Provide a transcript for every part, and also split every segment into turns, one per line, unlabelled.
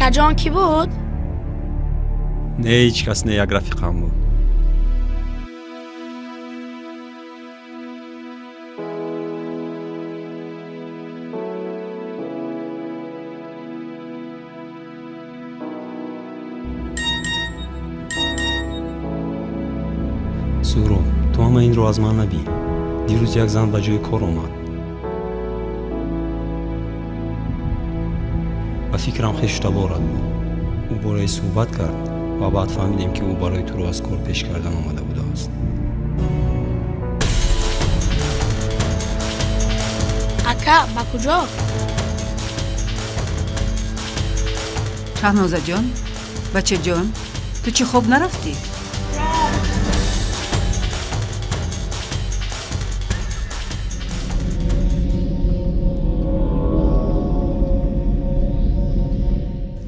Akajon ki بود؟
نه هیچ کس نه یک رفیقم بود. سورو تو همه این رو از من نبین. دیروز یک زن به جای کار اومد و فکرم خیلی اشتباه بود. او برای صحبت کرد و بعد فهمیدیم که او برای تو رو از کار پیش کردن آمده بوده است.
اکا با کجا؟
شهنازه جان، بچه جان، تو چی خوب نرفتی؟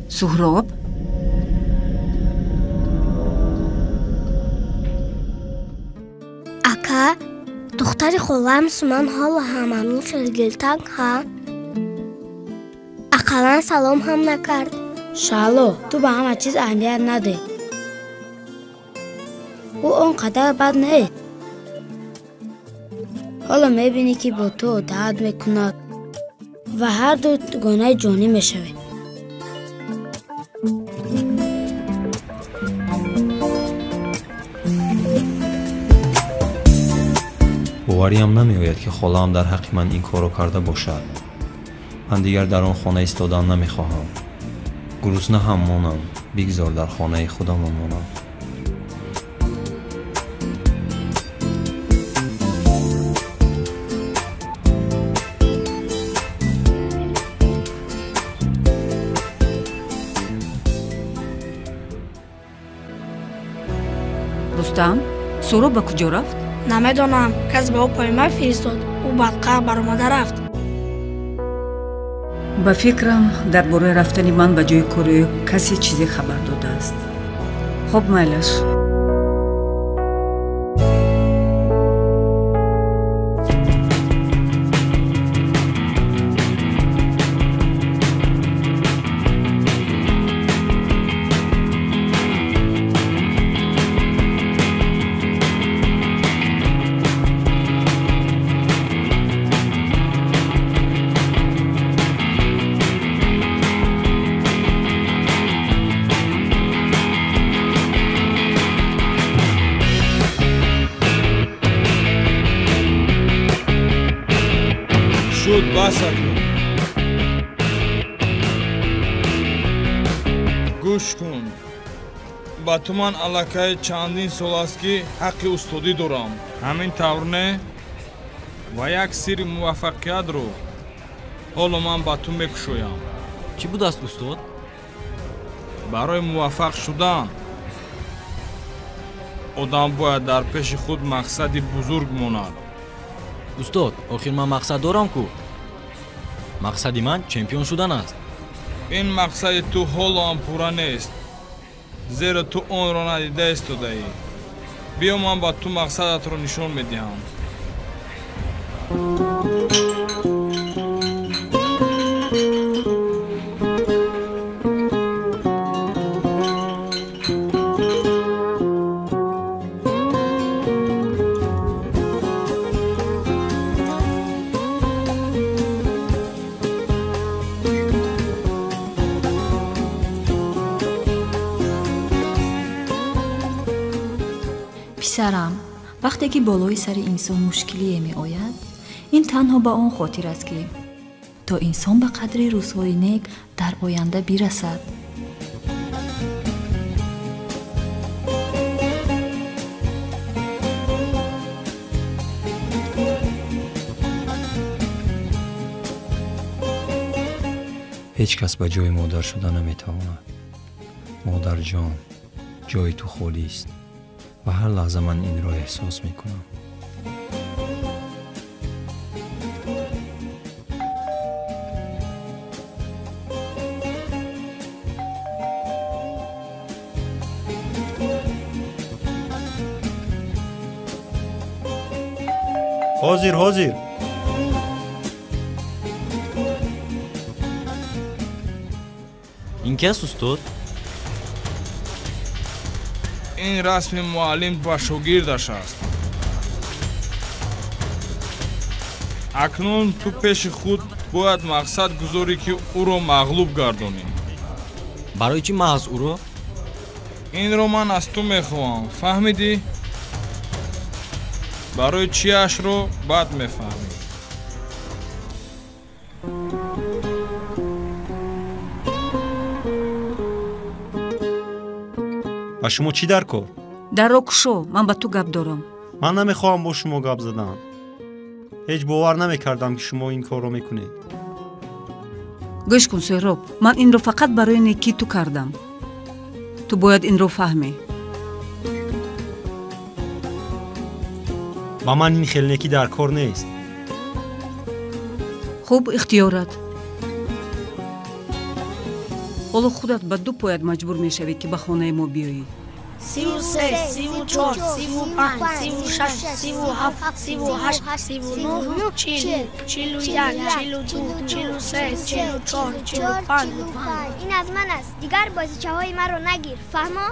سهراب؟
Aka, دختری خالم سومن حالا هممین خیلگلتن ها؟ اقلا سلام هم نکرد.
شالو تو به همه چیز اهمیت نده. او اونقدر بد نیست. حالا میبینی که با تو اتحاد میکند و هر دو گونه جانی میشوی.
باوریم نمیآید که خاله‌ام در حق من این کارو کرده باشد. من دیگر در آن خانه ایستادن نمیخواهم. گرسنه هم مانم. بگذار در خانه خودم مانم.
رستم، سهراب به کجا رفت؟
نمیدونم. کس به او پیام فرستاد. او بدقه برآمده رفت.
به فکرم درباره رفتن من به جای کار کسی چیزی خبر داده است. خب میلش.
شد بس اکنون. گوش کن. با تو من علاقه چندین سال است که حق استادی دارم. همین طور نه؟ و یک سر موفقیت رو حالا من با تو میکشویم.
چی بود است استاد؟
برای موفق شدن آدم باید در پیش خود مقصدی بزرگ ماند.
استاد آخر من مقصد دارم کو. مقصدی من چمپیون شدن است.
این مقصد تو حالا هم پورا نیست، زیرا تو آن را ندیده ایستاده ای. بیا من با تو مقصدت را نشان میدهم.
پسرم، وقتی که بالای سر انسان مشکلی می آید، این تنها به آن خاطر است که تا انسان به قدر روزهای نیک در آینده برسد.
هیچ کس به جای مادر شدن نمیتواند. مادر جان، جای تو خالی است و هر لحظه من این را احساس میکنم. حاضر.
ин кас устод?
ин расми муаллим ба шогирдаш аст. акнун ту пеши худ бояд мақсад гузорӣ ки ӯро мағлуб гардонӣ.
барои чӣ маҳз ӯро?
инро ман аз ту мехоҳам, фаҳмидӣ? барои чиашро баъд мефаҳмӣ.
ба шумо чӣ дар кор?
дарро кушо, ман ба ту гап дорам.
ман намехоҳам бо шумо гап задан. ҳеҷ бовар намекардам ки шумо ин корро мекунед.
гӯш кун сӯҳроб, ман инро фақат барои некии ту кардам. ту бояд инро фаҳмӣ.
ба ман ин хел некӣ дар кор нест.
хуб, ихтиёрат. ҳоло худат ба ду поят маҷбур мешавӣ ки ба хонаи мо биёӣ.
33, 34, 35, 36, 37, 38, 39, 40, 41, 42, 43, 44, 45.
این از من است. دیگر بازیچه‌های من رو نگیر. فهمو؟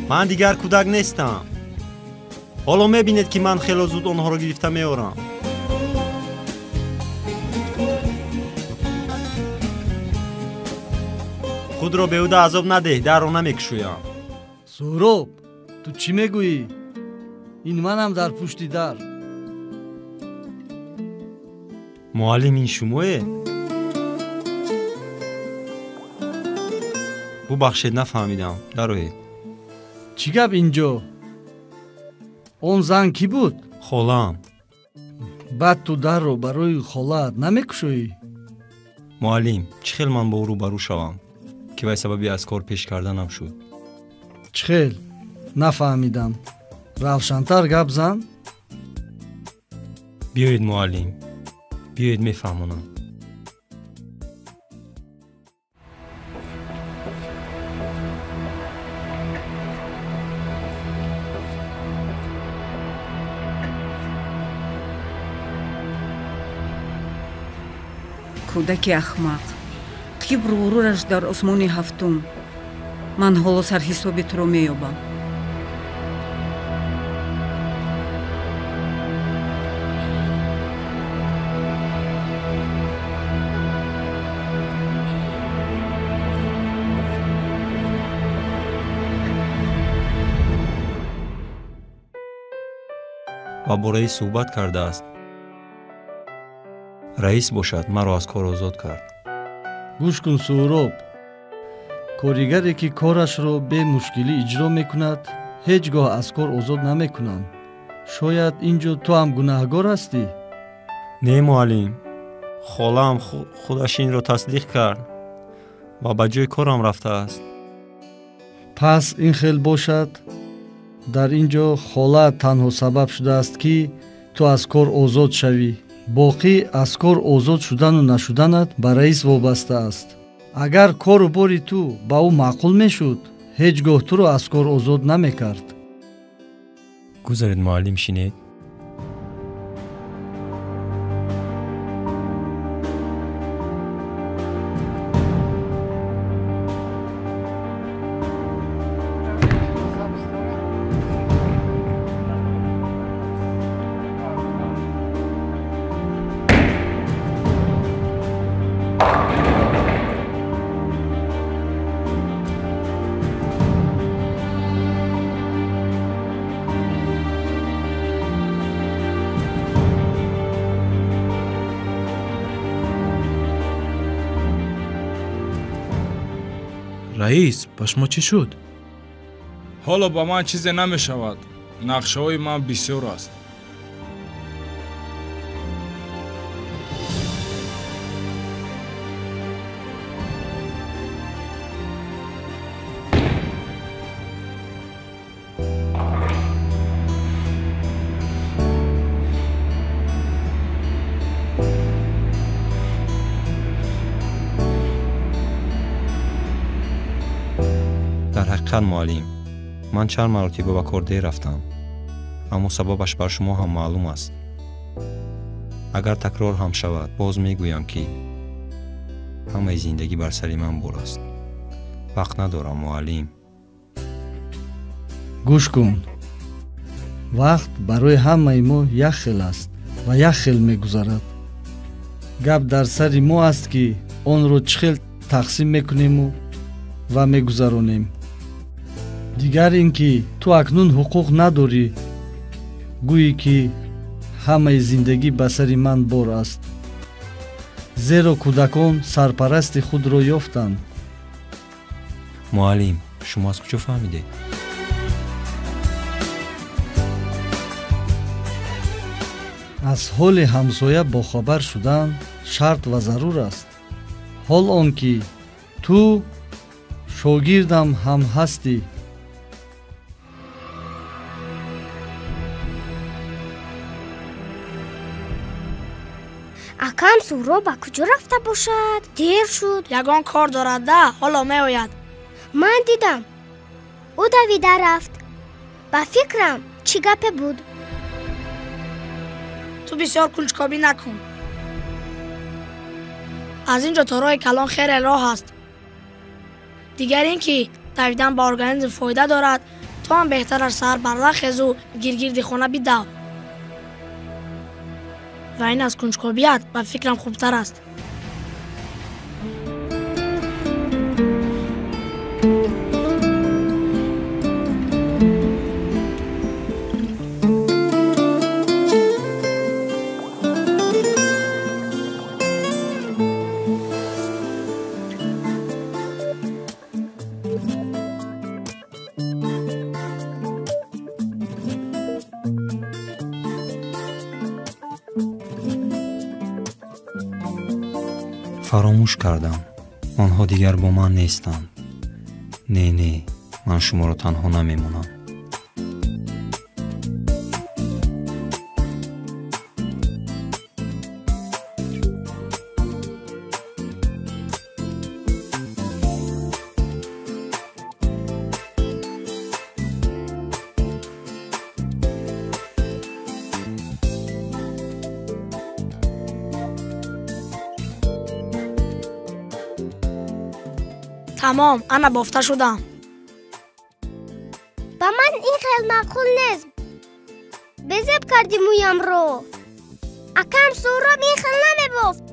ман дигар кӯдак нестам. ҳоло мебинед ки ман хело зуд онҳоро гирифта меорам. худро беҳуда азоб надеҳ, дарро намекушоям.
сӯҳроб, ту чӣ мегӯӣ? ин манам дар пушти дар.
муаллим, ин шумое? бубахшед, нафаҳмидам. дароед.
чӣ гап инҷо? он зан кӣ буд?
холаам.
баъд ту дарро барои холаат намекушоӣ?
муаллим, чӣ хел ман бо ӯ рӯбарӯ шавам ки вай сабаби аз кор пеш карданам шуд?
чӣ хел? нафаҳмидам. равшантар гап зан.
биёед муаллим, биёед мефаҳмонам.
кӯдаки ахмақ, кибру ғурураш дар осмони ҳафтум. ман ҳоло сарҳисоби туро меёбам.
ва бо раис суҳбат кардааст. раис бошад маро аз кор озод кард.
гӯш кун сӯҳроб, коригаре ки корашро бемушкилӣ иҷро мекунад, ҳеҷ гоҳ аз кор озод намекунанд. шояд ин ҷо ту ҳам гунаҳгор ҳастӣ?
не муаллим, холаам худаш инро тасдиқ кард ва ба ҷои корам рафтааст.
пас ин хел бошад, дар ин ҷо холаат танҳо сабаб шудааст ки ту аз кор озод шавӣ. боқӣ аз кор озод шудану нашуданат ба раис вобаста аст. агар кору бори ту ба ӯ маъқул мешуд, ҳеҷ гоҳ туро аз кор озод намекард.
гузаред муаллим, шинед?
раис, ба шумо чӣ шуд?
ҳоло ба ман чизе намешавад. нақшаҳои ман бисёр аст.
حقیقت معلم من چند مرتبه به کار دیر رفتم اما سببش بر شما هم معلوم است اگر تکرار هم شود باز میگویم که همه زندگی بر سر من بار است وقت ندارم معلم
گوش کن وقت برای همه ما یک خیل است و یک خیل میگذرد گپ در سر ما است که آن رو چخیل تقسیم میکنیم و میگذرانیم دیگر اینکه تو اکنون حقوق نداری گویی که همه زندگی به سر من بار است زیرا کودکان سرپرست خود را یافتند
معلم شما از کجا فهمیده؟
از حال همسایه باخبر شدن شرط و ضرور است حال آنکه تو شاگردم هم هستی
акам суҳро ба куҷо рафта бошад? Дер шуд.
ягон кор дорад да, ҳоло меояд.
Ман дидам. ӯ давида рафт. Ба фикрам чӣ гапе буд?
ту бисёр кунҷкобӣ накун. аз ин ҷо то роҳи калон хеле роҳ аст. дигар ин ки давидан ба организм фоида дорад, то ҳам беҳтараш саҳар барвақт хезу гиргирди хона бидав. ва ин аз кунҷкобият ба фикрам хубтар аст.
فراموش کردم آنها دیگر با من نیستند نه من شما را تنها نمیمونم
тамом ана бофта шудам.
ба ман ин хел маъқул нест. безеб карди мӯямро. акам суҳроб ин хел намебофт.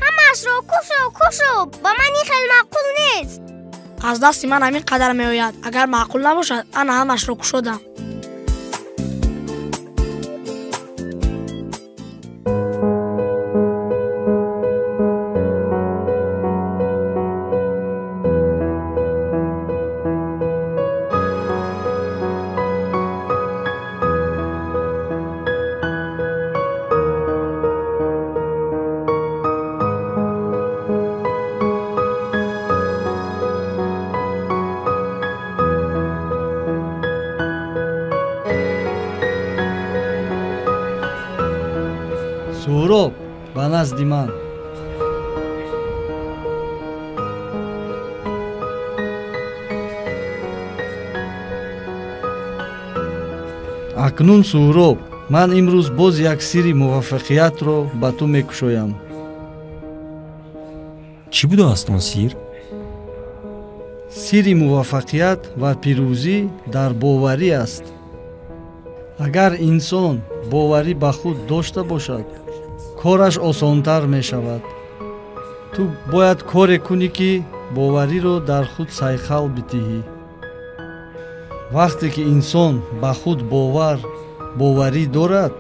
ҳамаашро кушу. ба ман ин хел маъқул нест.
аз дасти ман ҳамин қадар меояд. агар маъқул набошад ана ҳамашро кушодам.
суҳроб ба назди ман акнун суҳроб ман имрӯз боз як сирри муваффақиятро ба ту мекушоям
чӣ будааст он сир
сирри муваффақият ва пирӯзӣ дар боварӣ аст агар инсон боварӣ ба худ дошта бошад кораш осонтар мешавад ту бояд коре кунӣ ки бовариро дар худ сайқал бидиҳӣ вақте ки инсон ба худ боварӣ дорад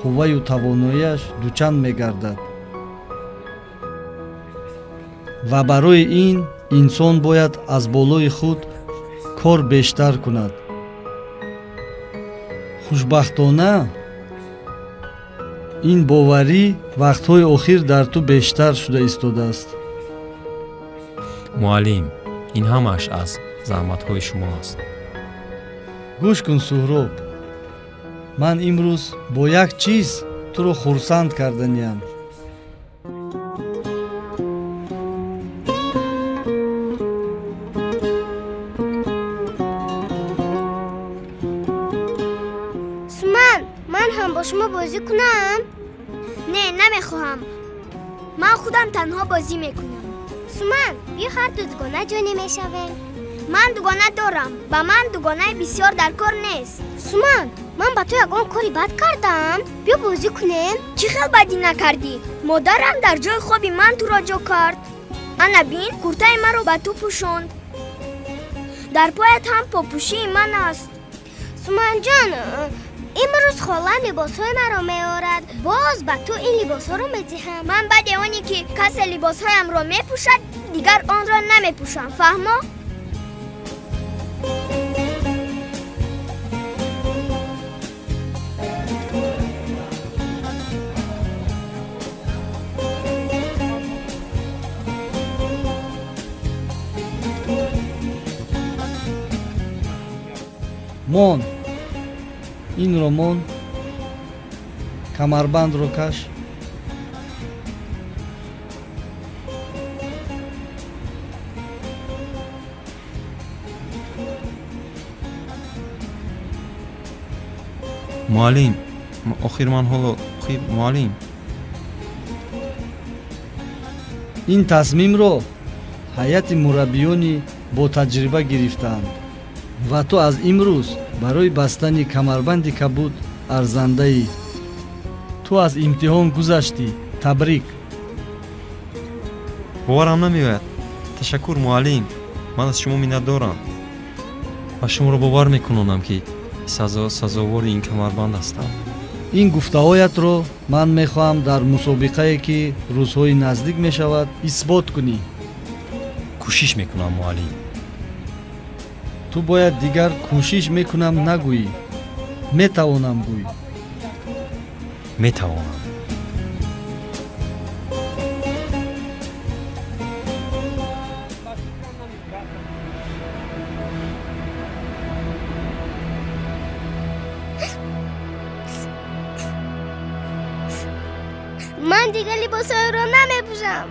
қувваю тавоноияш дучанд мегардад ва барои ин инсон бояд аз болои худ кор бештар кунад хушбахтона ин боварӣ вақтҳои охир дар ту бештар шуда истодааст
муаллим ин ҳамааш аз заҳматҳои шумо аст
гӯш кун суҳроб ман имрӯз бо як чиз туро хурсанд карданиям
شما بازی کنم؟ نه نمیخواهم. من خودم تنها بازی میکنم. سومن بیا هر دو دوگانه جانی میشویم. من دوگانه دارم. با من دوگانه بسیار در کار نیست. سومن من با تو یکان کاری بد کردم. بیا بازی کنیم. چی خیلی بدی نکردی؟ مادرم در جای خوابی من تو را جا کرد. انا بین کرته من رو به تو پوشوند. در پایت هم پاپوشی من است. سومن جان امروز خاله لباس‌های مرا می‌آورد. باز به تو این لباس‌ها رو می‌دهم. من بعد اونی که کسی لباس‌هایم را می‌پوشد دیگر آن را نمی‌پوشم. فهمو؟
мон инро мон камарбандро каш
муаллим охир ман ҳоло хиб муаллим
ин тасмимро ҳайати мураббиёни бо таҷриба гирифтаанд ва ту аз имрӯз барои бастани камарбанди кабуд арзандаӣ. ту аз имтиҳон гузаштӣ. табрик.
боварам намеояд. ташаккур муаллим. ман аз шумо миннатдорам ва шуморо бовар мекунонам ки сазовори ин камарбанд ҳастам.
ин гуфтаҳоятро ман мехоҳам дар мусобиқае ки рӯзҳои наздик мешавад исбот кунӣ.
кӯшиш мекунам муаллим.
ту бояд дигар кӯшиш мекунам нагӯӣ. метавонам гӯй.
метавонам.
من دیگه لباسای رو نمیپوشم.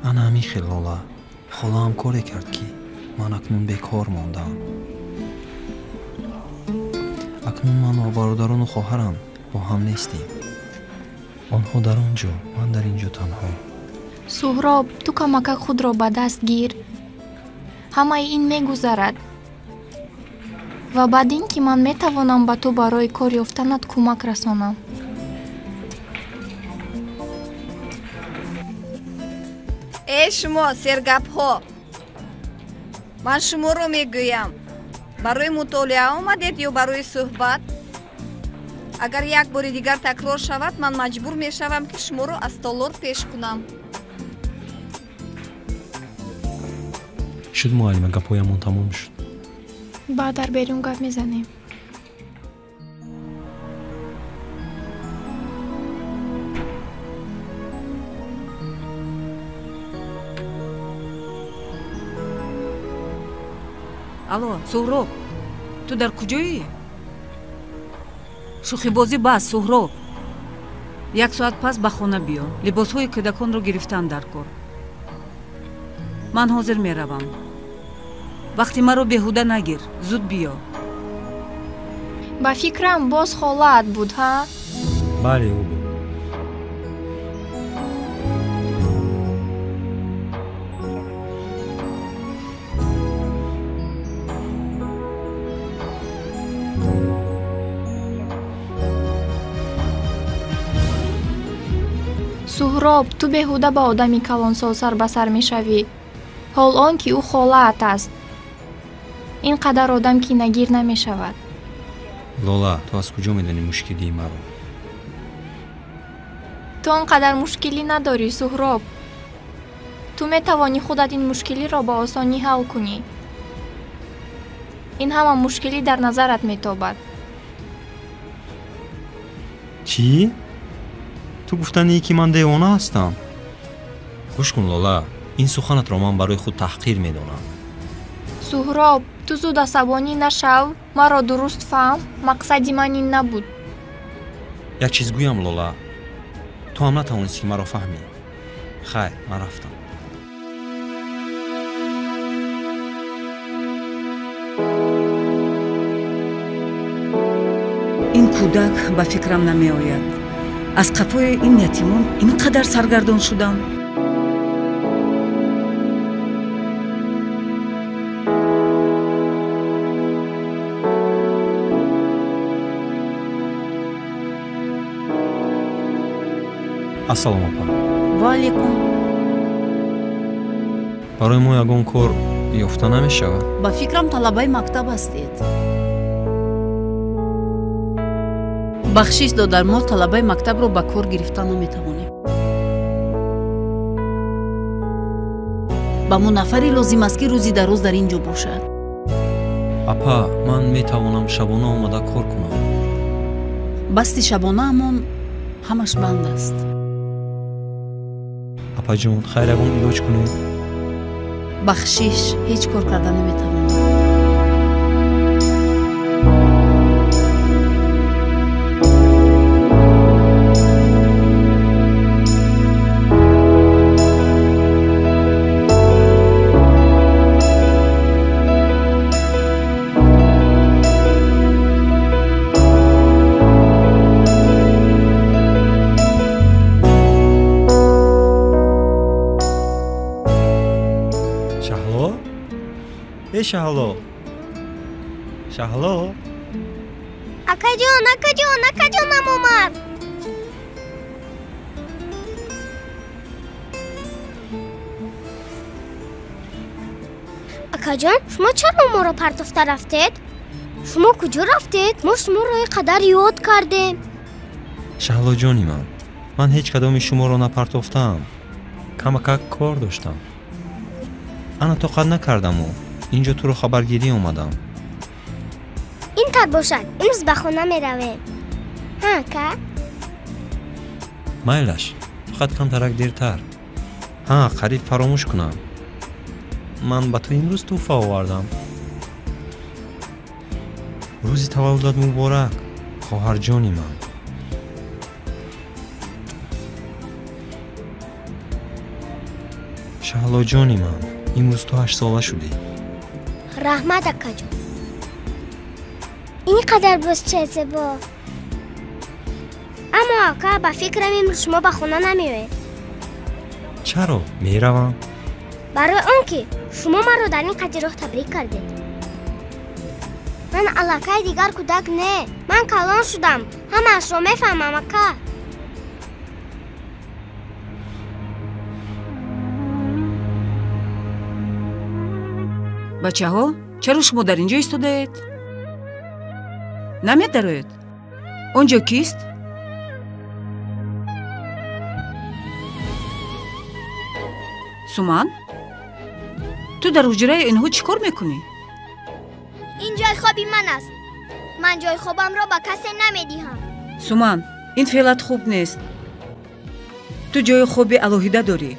ана амихе лола холаам коре кард ки ман акнун бекор мондам. акнун ман ва бародарону хоҳарам бо ҳам нестем. онҳо дар он ҷо, ман дар ин ҷо танҳо.
суҳроб, ту камакак худро ба даст гир. ҳамаи ин мегузарад ва баъд ин ки ман метавонам ба ту барои кор ёфтанат кӯмак расонам.
шумо сергапҳо, ман шуморо мегӯям, барои мутолиа омадед ё барои суҳбат? агар як бори дигар такрор шавад, ман маҷбур мешавам ки шуморо аз толор пеш кунам.
шуд муаллима, гапҳоямон тамом шуд.
баъд дар берун гап мезанем.
алло, суҳроб, ту дар куҷоӣ? шӯхибозӣ бас, суҳроб. 1 соат пас ба хона биё. либосҳои кӯдаконро гирифтам дар кор. ман ҳозир меравам. вақти маро беҳуда нагир. зуд биё.
ба фикрам боз холаат буд, ҳа?
бале, ӯ буд.
суҳроб, ту беҳуда ба одами калонсол сарбасар мешавӣ. ҳол он ки ӯ холаат аст. ин қадар одам кинагир намешавад.
лола, ту аз куҷо медонӣ мушкилии маро?
ту он қадар мушкилӣ надорӣ, суҳроб. ту метавонӣ худат ин мушкилиро ба осонӣ ҳал кунӣ. ин ҳама мушкилӣ дар назарат метобад.
чӣ? ту гуфтанӣ ки ман девона ҳастам? гӯш кун лола, ин суханатро ман барои худ таҳқир медонам.
суҳроб, ту зуд асабонӣ нашав. маро дуруст фаҳм. мақсади ман ин набуд.
як чиз гӯям лола, ту ҳам натавонистӣ ки маро фаҳмӣ. хайр, ман рафтам.
ин кӯдак ба фикрам намеояд. аз қафои ин ятимон ин қадар саргардон шудам.
ассалом апа.
ва алейкум.
барои мо ягон кор ёфта намешавад?
ба фикрам талабаи мактаб ҳастед. бахшиш додар, мо талабаи мактабро ба кор гирифта наметавонем. ба мо нафаре лозим аст ки рӯзи дароз дар ин ҷо бошад.
апа, ман метавонам шабона омада кор кунам.
басти шабонаамон ҳамаш банд аст.
апаҷон, хайр ягон илоҷ кунед.
бахшиш ҳеҷ кор карда наметавонад.
шаҳло, шаҳло.
акаҷонам омад. акаҷон, шумо чаро моро партофта рафтед? шумо куҷо рафтед? мо шуморо ин қадар ёд кардем.
шаҳлоҷони ман ҳеҷ кадоми шуморо напартофтам. камакак кор доштам. ана тоқат накардаму инҷо туро хабаргирӣ омадам.
ин тар бошад, имрӯз ба хона меравем. ҳа ака?
майлаш, фақат камтарак дертар. ҳа, қариб фаромӯш кунам. ман ба ту имрӯз тӯҳфа овардам. рӯзи таваллудат муборак, хоҳарҷони ман. шаҳлоҷони ман, имрӯз ту 8 сола шудӣ.
раҳмат акаҷон. ин қадар боз че зебо. аммо ака, ба фикрам имрӯз шумо ба хона намеоед.
чаро? меравам.
барои он ки шумо маро дар ин қадри роҳ табрик кардед. ман аллакай дигар кӯдак не. ман калон шудам. ҳамаашро мефаҳмам ака.
бачаҳо, чаро шумо дар ин ҷо истодаед? наметароед? он ҷо кист? суман? ту дар ҳуҷраи инҳо чӣ кор мекунӣ?
ин ҷойи хоби ман аст. ман ҷойи хобамро ба касе намедиҳам.
суман, ин феълат хуб нест. ту ҷойи хоби алоҳида дорӣ.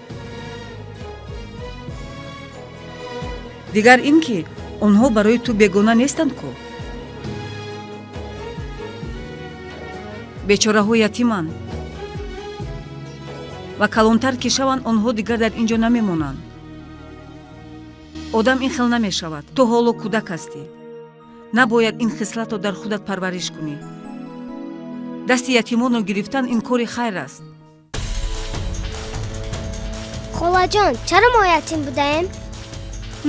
дигар ин ки онҳо барои ту бегона нестанд ку. бечораҳо ятиманд ва калонтар ки шаванд, онҳо дигар дар ин ҷо намемонанд. одам ин хел намешавад. ту ҳоло кӯдак ҳастӣ. набояд ин хислатро дар худат парвариш кунӣ. дасти ятимонро гирифтан ин кори хайр аст.
холаҷон, чаро мо ятим будаем?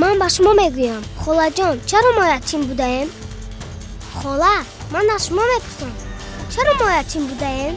ман ба шумо мегӯям. холаҷон, чаро мо ятим будаем? хола, ман аз шумо мепурсам. чаро мо ятим будаем?